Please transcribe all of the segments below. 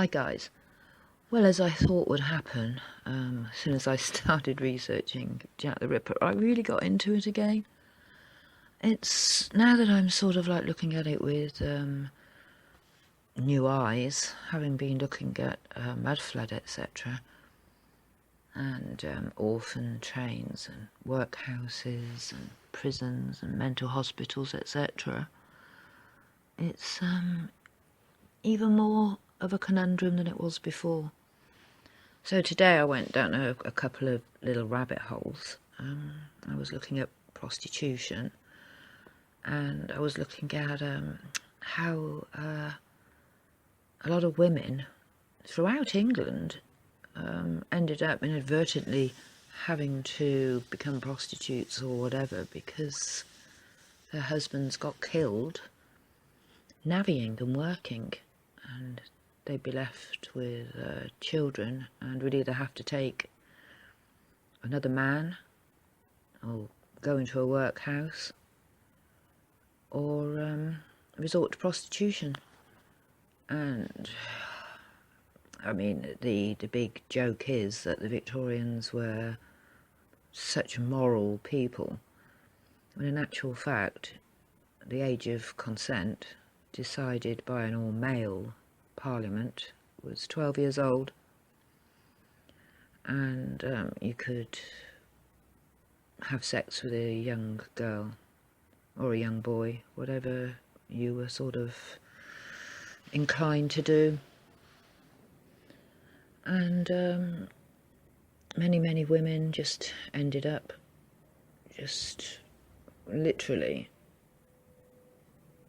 Hi guys. Well, as I thought would happen, as soon as I started researching Jack the Ripper, I really got into it again. It's now that I'm sort of like looking at it with new eyes, having been looking at mudflood, etc., and orphan trains and workhouses and prisons and mental hospitals, etc. It's even more of a conundrum than it was before. So today I went down a couple of little rabbit holes. I was looking at prostitution, and I was looking at how a lot of women throughout England ended up inadvertently having to become prostitutes or whatever because their husbands got killed navvying and working, and they'd be left with children and would either have to take another man or go into a workhouse or resort to prostitution. And I mean, the big joke is that the Victorians were such moral people, when in actual fact the age of consent, decided by an all-male Parliament, was 12 years old, and you could have sex with a young girl or a young boy, whatever you were sort of inclined to do. And many women just ended up just literally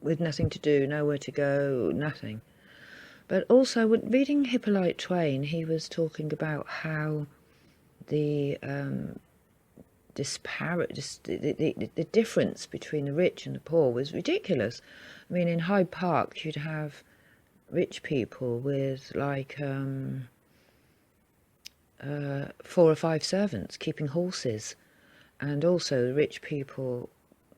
with nothing to do, nowhere to go, nothing. But also, when reading Hippolyte Twain, he was talking about how the the difference between the rich and the poor was ridiculous. I mean, in Hyde Park, you'd have rich people with like 4 or 5 servants keeping horses, and also the rich people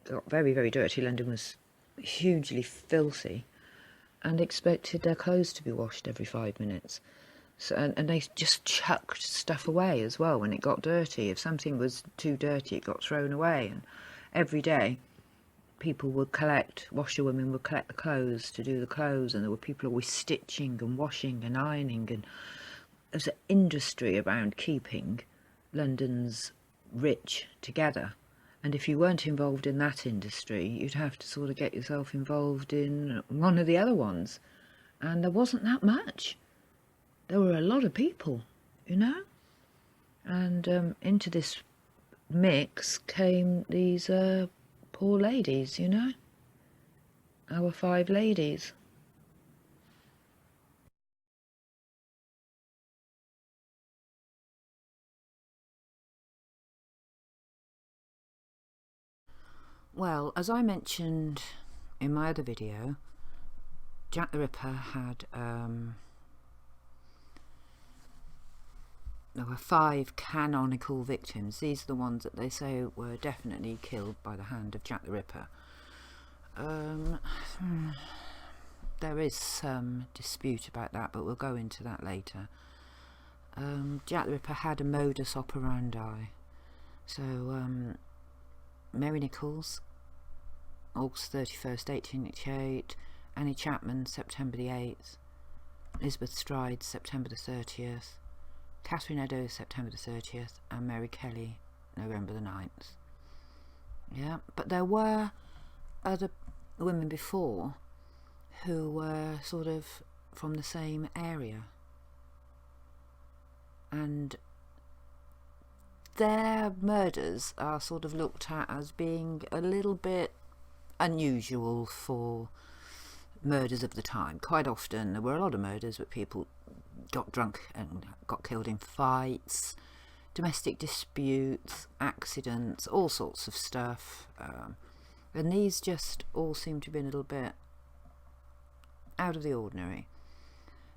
got very dirty. London was hugely filthy, and expected their clothes to be washed every 5 minutes. So, and they just chucked stuff away as well when it got dirty. If something was too dirty, it got thrown away. And every day, people would collect, washerwomen would collect the clothes to do the clothes, and there were people always stitching and washing and ironing. And there's an industry around keeping London's rich together. And if you weren't involved in that industry, you'd have to sort of get yourself involved in one of the other ones. And there wasn't that much. There were a lot of people, you know? And into this mix came these poor ladies, you know? Our 5 ladies. Well, as I mentioned in my other video, Jack the Ripper had there were 5 canonical victims. These are the ones that they say were definitely killed by the hand of Jack the Ripper. There is some dispute about that, but we'll go into that later. Jack the Ripper had a modus operandi. So Mary Nichols, August 31st, 1888, Annie Chapman, September the 8th, Elizabeth Stride, September the 30th, Catherine Eddowes, September the 30th, and Mary Kelly, November the 9th. Yeah, but there were other women before who were sort of from the same area, and their murders are sort of looked at as being a little bit unusual for murders of the time. Quite often there were a lot of murders, but people got drunk and got killed in fights, domestic disputes, accidents, all sorts of stuff, and these just all seem to be a little bit out of the ordinary.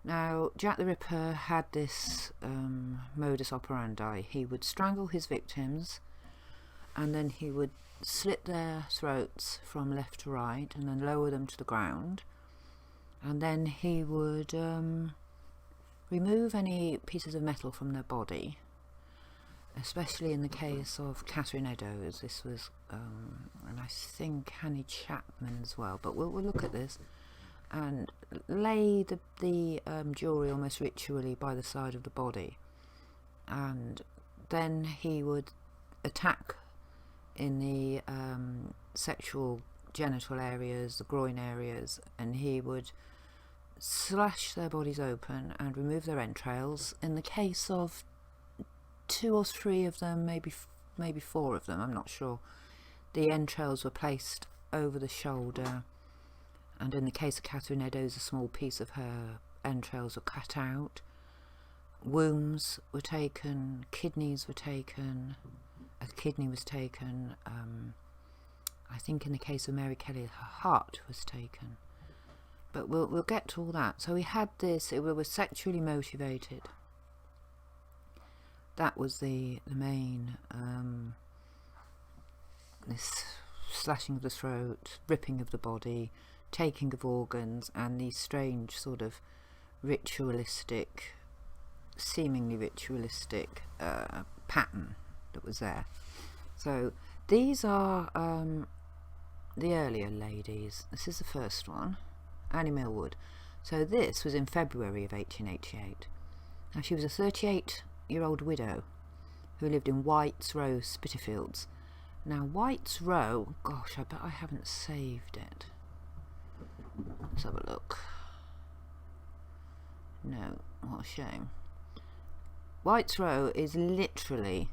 Now, Jack the Ripper had this modus operandi. He would strangle his victims, and then he would slit their throats from left to right and then lower them to the ground, and then he would remove any pieces of metal from their body, especially in the case of Catherine Eddowes. This was, and I think Hanny Chapman as well, but we'll look at this, and lay the jewellery almost ritually by the side of the body, and then he would attack in the sexual genital areas, the groin areas, and he would slash their bodies open and remove their entrails. In the case of 2 or 3 of them, maybe 4 of them, I'm not sure, the entrails were placed over the shoulder, and in the case of Catherine Eddowes, a small piece of her entrails were cut out. Wombs were taken, kidneys were taken, a kidney was taken, I think in the case of Mary Kelly, her heart was taken. But we'll get to all that. So he had this, it was sexually motivated. That was the main, this slashing of the throat, ripping of the body, taking of organs, and the strange sort of ritualistic, seemingly ritualistic pattern that was there. So these are the earlier ladies. This is the first one, Annie Millward. So this was in February of 1888. Now she was a 38-year-old widow who lived in White's Row, Spitalfields. Now White's Row, gosh, I bet I haven't saved it. Let's have a look. No, what a shame. White's Row is literally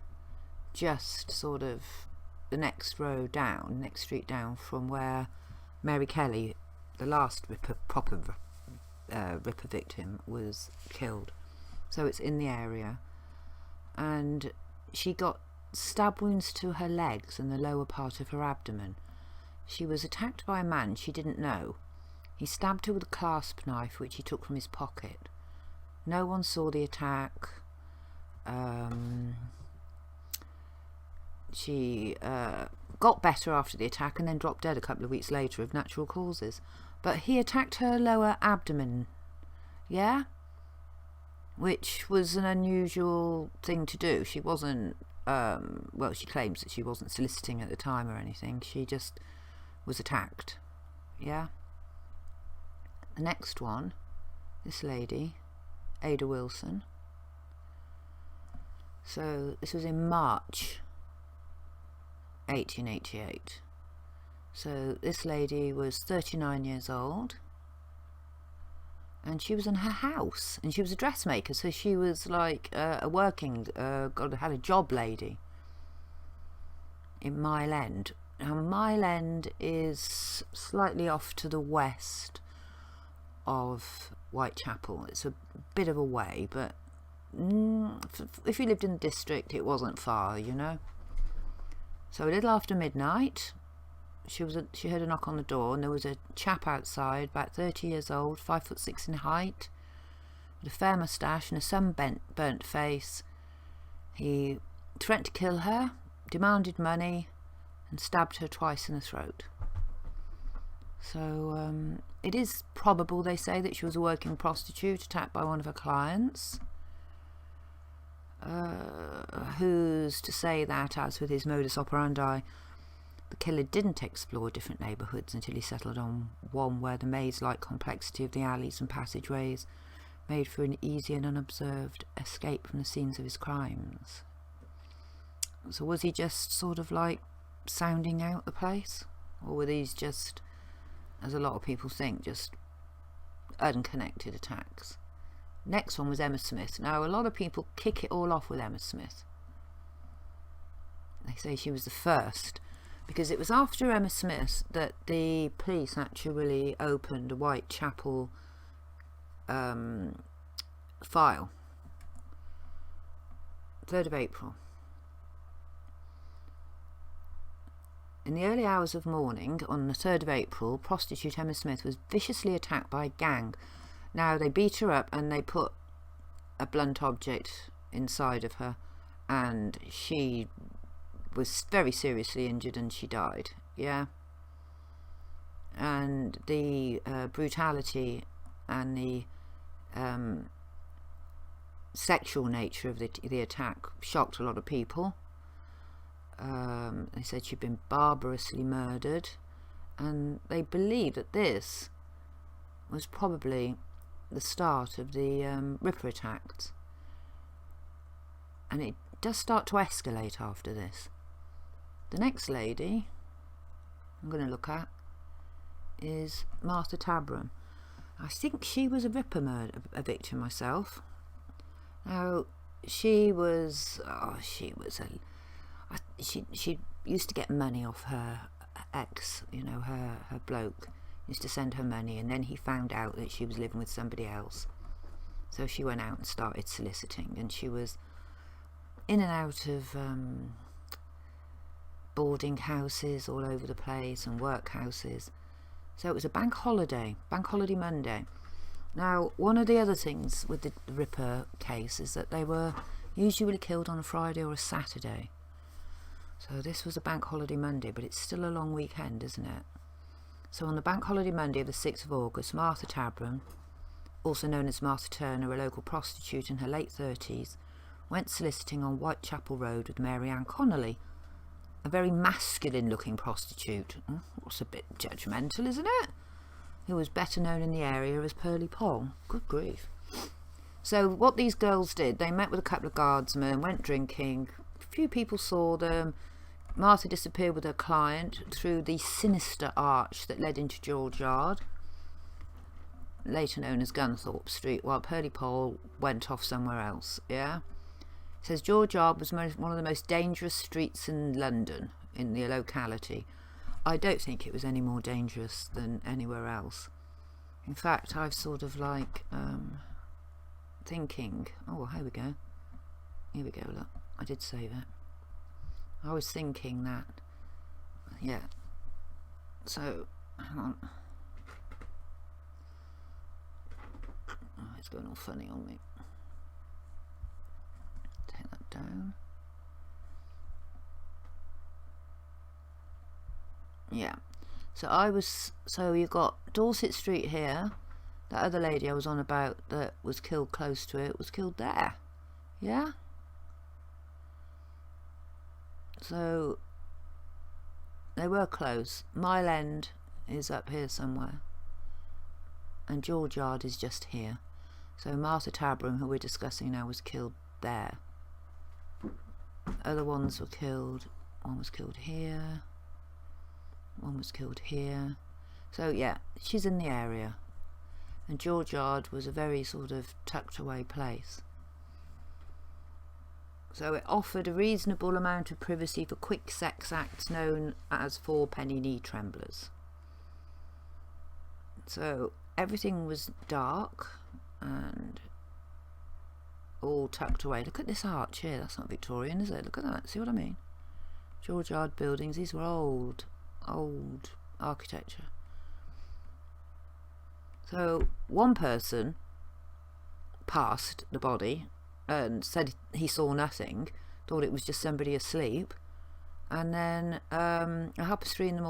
just sort of the next row down, next street down from where Mary Kelly, the last proper Ripper victim, was killed. So it's in the area, and she got stab wounds to her legs and the lower part of her abdomen. She was attacked by a man she didn't know. He stabbed her with a clasp knife which he took from his pocket. No one saw the attack. She got better after the attack and then dropped dead a couple of weeks later of natural causes. But he attacked her lower abdomen, yeah? Which was an unusual thing to do. She wasn't, well, she claims that she wasn't soliciting at the time or anything. She just was attacked, yeah? The next one, this lady, Ada Wilson. So this was in March 1888. So this lady was 39 years old, and she was in her house, and she was a dressmaker, so she was like a working, had a job lady in Mile End. Now Mile End is slightly off to the west of Whitechapel. It's a bit of a way, but if you lived in the district, it wasn't far, you know. So a little after midnight, she heard a knock on the door, and there was a chap outside, about 30 years old, 5'6" in height, with a fair moustache and a sunburnt face. He threatened to kill her, demanded money, and stabbed her twice in the throat. So it is probable, they say, that she was a working prostitute attacked by one of her clients. Who's to say that, as with his modus operandi, the killer didn't explore different neighbourhoods until he settled on one where the maze-like complexity of the alleys and passageways made for an easy and unobserved escape from the scenes of his crimes. So was he just sort of like sounding out the place? Or were these just, as a lot of people think, just unconnected attacks? Next one was Emma Smith. Now a lot of people kick it all off with Emma Smith. They say she was the first, because it was after Emma Smith that the police actually opened a Whitechapel file. 3rd of April. In the early hours of morning on the 3rd of April, prostitute Emma Smith was viciously attacked by a gang. Now they beat her up and they put a blunt object inside of her, and she was very seriously injured and she died, yeah? And the brutality and the sexual nature of the attack shocked a lot of people. They said she'd been barbarously murdered, and they believe that this was probably the start of the Ripper attacks. And it does start to escalate after this. The next lady I'm going to look at is Martha Tabram. I think she was a Ripper murder victim myself. Now, she used to get money off her ex, you know, her bloke used to send her money, and then he found out that she was living with somebody else. So she went out and started soliciting, and she was in and out of boarding houses all over the place and workhouses. So it was a bank holiday Monday. Now, one of the other things with the Ripper case is that they were usually killed on a Friday or a Saturday. So this was a bank holiday Monday, but it's still a long weekend, isn't it? So on the bank holiday Monday of the 6th of August, Martha Tabram, also known as Martha Turner, a local prostitute in her late 30s, went soliciting on Whitechapel Road with Mary Ann Connolly, a very masculine-looking prostitute. What's a bit judgmental, isn't it? Who was better known in the area as Pearly Poll. Good grief. So what these girls did, they met with a couple of guardsmen, went drinking. A few people saw them. Martha disappeared with her client through the sinister arch that led into George Yard, later known as Gunthorpe Street, while Pearly Poll went off somewhere else. Yeah? It says George Yard was one of the most dangerous streets in London, in the locality. I don't think it was any more dangerous than anywhere else. In fact, I've sort of like thinking, oh, here we go, look, I did save it. I was thinking that, yeah, so, hang on, oh, it's going all funny on me. Take that down. Yeah, so you've got Dorset Street here. That other lady I was on about that was killed close to it was killed there. Yeah? So they were close. Mile End is up here somewhere, and George Yard is just here. So Martha Tabram, who we're discussing now, was killed there. Other ones were killed. One was killed here. One was killed here. So yeah, she's in the area. And George Yard was a very sort of tucked away place. So it offered a reasonable amount of privacy for quick sex acts known as four-penny knee tremblers. So everything was dark and all tucked away. Look at this arch here. That's not Victorian, is it? Look at that. See what I mean? George Yard buildings. These were old architecture. So one person passed the body and said he saw nothing, thought it was just somebody asleep, and then at 3:30 in the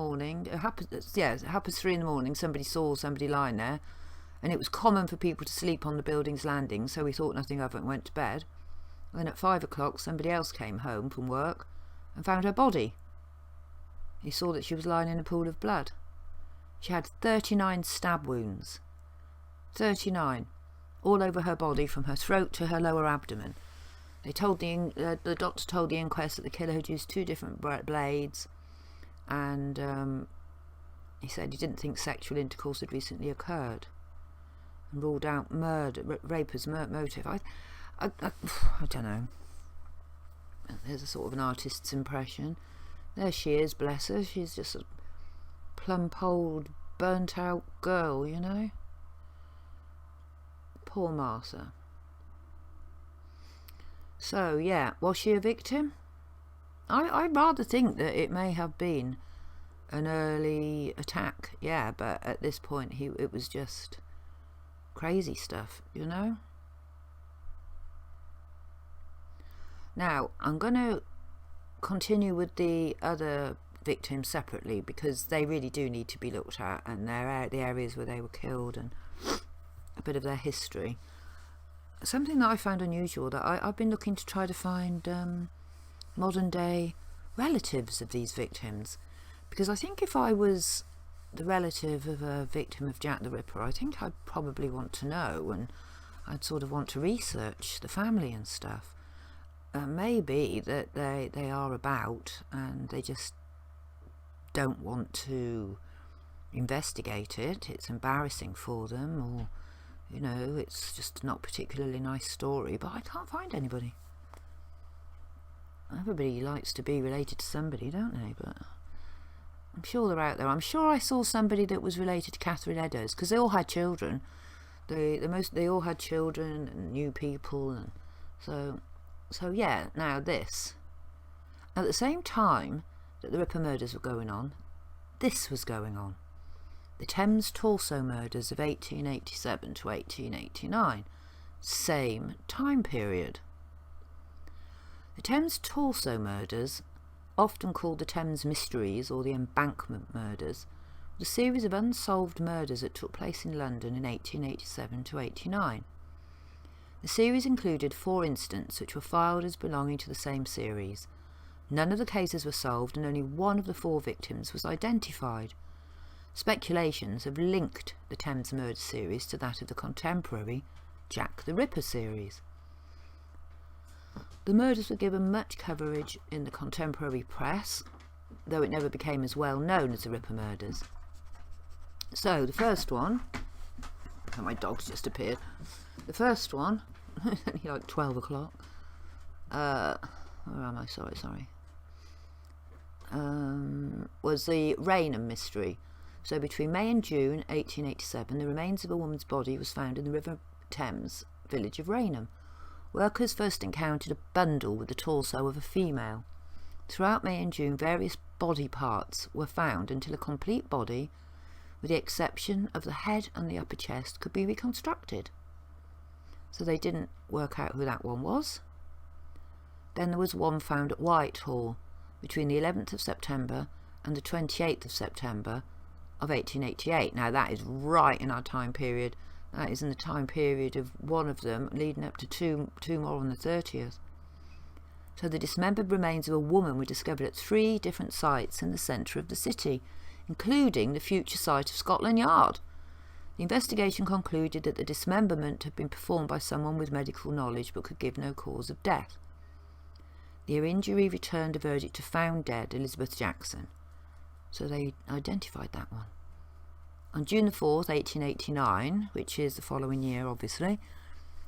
morning, somebody saw somebody lying there, and it was common for people to sleep on the building's landing, so he thought nothing of it and went to bed. And then at 5 o'clock, somebody else came home from work and found her body. He saw that she was lying in a pool of blood. She had 39 stab wounds. 39. All over her body, from her throat to her lower abdomen. They told the doctor told the inquest that the killer had used 2 different blades, and he said he didn't think sexual intercourse had recently occurred, and ruled out murder, rape as motive. I don't know. There's a sort of an artist's impression. There she is, bless her. She's just a plump old burnt out girl, you know. Poor Martha. So yeah, was she a victim? I rather think that it may have been an early attack, yeah, but at this point it was just crazy stuff, you know. Now I'm going to continue with the other victims separately, because they really do need to be looked at, and they're the areas where they were killed and a bit of their history. something that I found unusual, that I've been looking to try to find modern day relatives of these victims, because I think if I was the relative of a victim of Jack the Ripper, I think I'd probably want to know, and I'd sort of want to research the family and stuff. Maybe that they are about and they just don't want to investigate it. It's embarrassing for them, or you know, it's just not a particularly nice story, but I can't find anybody. Everybody likes to be related to somebody, don't they? But I'm sure they're out there. I'm sure I saw somebody that was related to Catherine Eddowes, because they all had children. They all had children and new people, and so yeah. Now this, at the same time that the Ripper murders were going on, this was going on. The Thames Torso Murders of 1887 to 1889, same time period. The Thames Torso Murders, often called the Thames Mysteries or the Embankment Murders, was a series of unsolved murders that took place in London in 1887 to 89. The series included 4 incidents which were filed as belonging to the same series. None of the cases were solved, and only one of the 4 victims was identified. Speculations have linked the Thames Murder series to that of the contemporary Jack the Ripper series. The murders were given much coverage in the contemporary press, though it never became as well known as the Ripper murders. So the first one, oh, my dog's just appeared. The first one, it's only like 12 o'clock. Where am I? Sorry. Was the Raynham mystery. So between May and June 1887, the remains of a woman's body was found in the River Thames village of Raynham. Workers first encountered a bundle with the torso of a female. Throughout May and June, various body parts were found until a complete body, with the exception of the head and the upper chest, could be reconstructed. So they didn't work out who that one was. Then there was one found at Whitehall between the 11th of September and the 28th of September of 1888. Now that is right in our time period. That is in the time period of one of them leading up to two more on the 30th. So the dismembered remains of a woman were discovered at 3 different sites in the centre of the city, including the future site of Scotland Yard. The investigation concluded that the dismemberment had been performed by someone with medical knowledge but could give no cause of death. The injury returned a verdict of found dead Elizabeth Jackson. So they identified that one. On June the 4th, 1889, which is the following year obviously,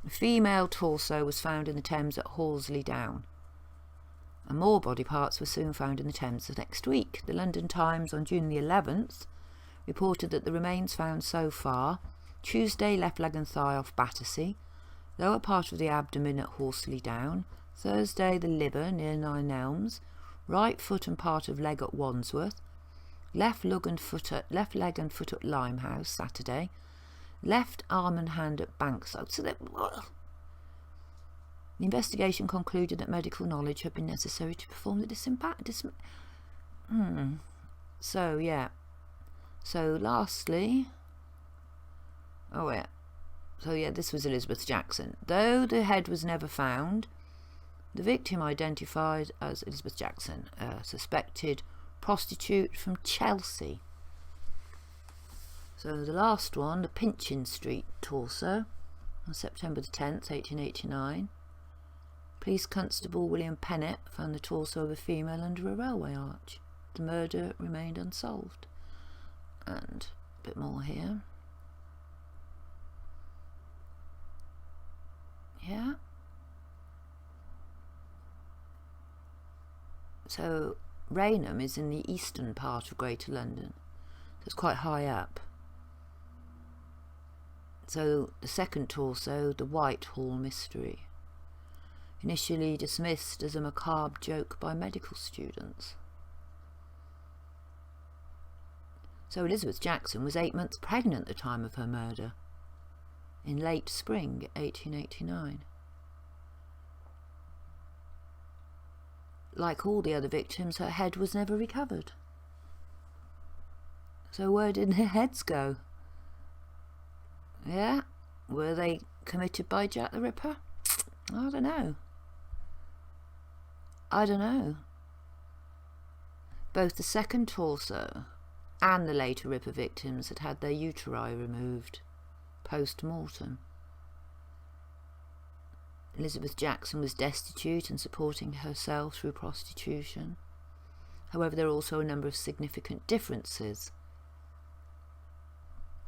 a female torso was found in the Thames at Horsley Down. And more body parts were soon found in the Thames the next week. The London Times on June the 11th reported that the remains found so far: Tuesday, left leg and thigh off Battersea, lower part of the abdomen at Horsley Down, Thursday, the liver near Nine Elms, right foot and part of leg at Wandsworth, left leg and foot at Limehouse, Saturday, left arm and hand at Bankside. So that the investigation concluded that medical knowledge had been necessary to perform the So yeah. So lastly, this was Elizabeth Jackson. Though the head was never found, the victim identified as Elizabeth Jackson, a suspected prostitute from Chelsea. So the last one, the Pinchin Street torso, on September the 10th, 1889. Police Constable William Pennett found the torso of a female under a railway arch. The murder remained unsolved. And a bit more here. Yeah. So Raynham is in the eastern part of Greater London. So it's quite high up. So the second torso, the Whitehall mystery, initially dismissed as a macabre joke by medical students. So Elizabeth Jackson was 8 months pregnant at the time of her murder, in late spring 1889. Like all the other victims, her head was never recovered. So where did their heads go? Yeah? Were they committed by Jack the Ripper? I don't know. Both the second torso and the later Ripper victims had had their uteri removed post-mortem. Elizabeth Jackson was destitute and supporting herself through prostitution. However, there are also a number of significant differences.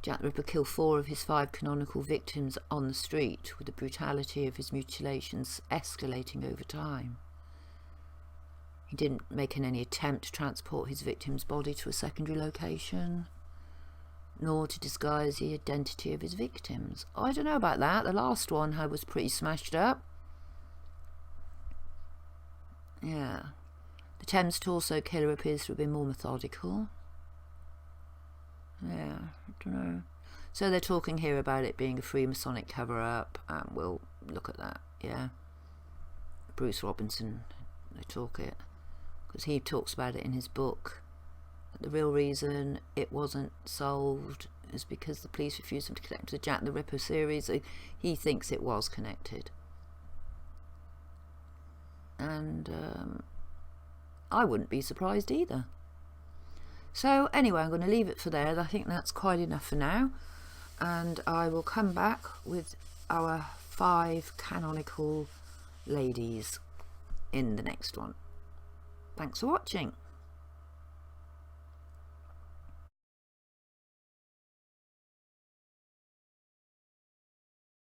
Jack the Ripper killed 4 of his 5 canonical victims on the street, with the brutality of his mutilations escalating over time. He didn't make any attempt to transport his victim's body to a secondary location, nor to disguise the identity of his victims. I don't know about that. The last one was pretty smashed up. Yeah. The Thames Torso killer appears to have been more methodical. Yeah, I don't know. So they're talking here about it being a Freemasonic cover-up, and we'll look at that, yeah. Bruce Robinson, they talk it, because he talks about it in his book. The real reason it wasn't solved is because the police refused him to connect to the Jack the Ripper series. He thinks it was connected. And I wouldn't be surprised either. So anyway, I'm going to leave it for there. I think that's quite enough for now. And I will come back with our 5 canonical ladies in the next one. Thanks for watching.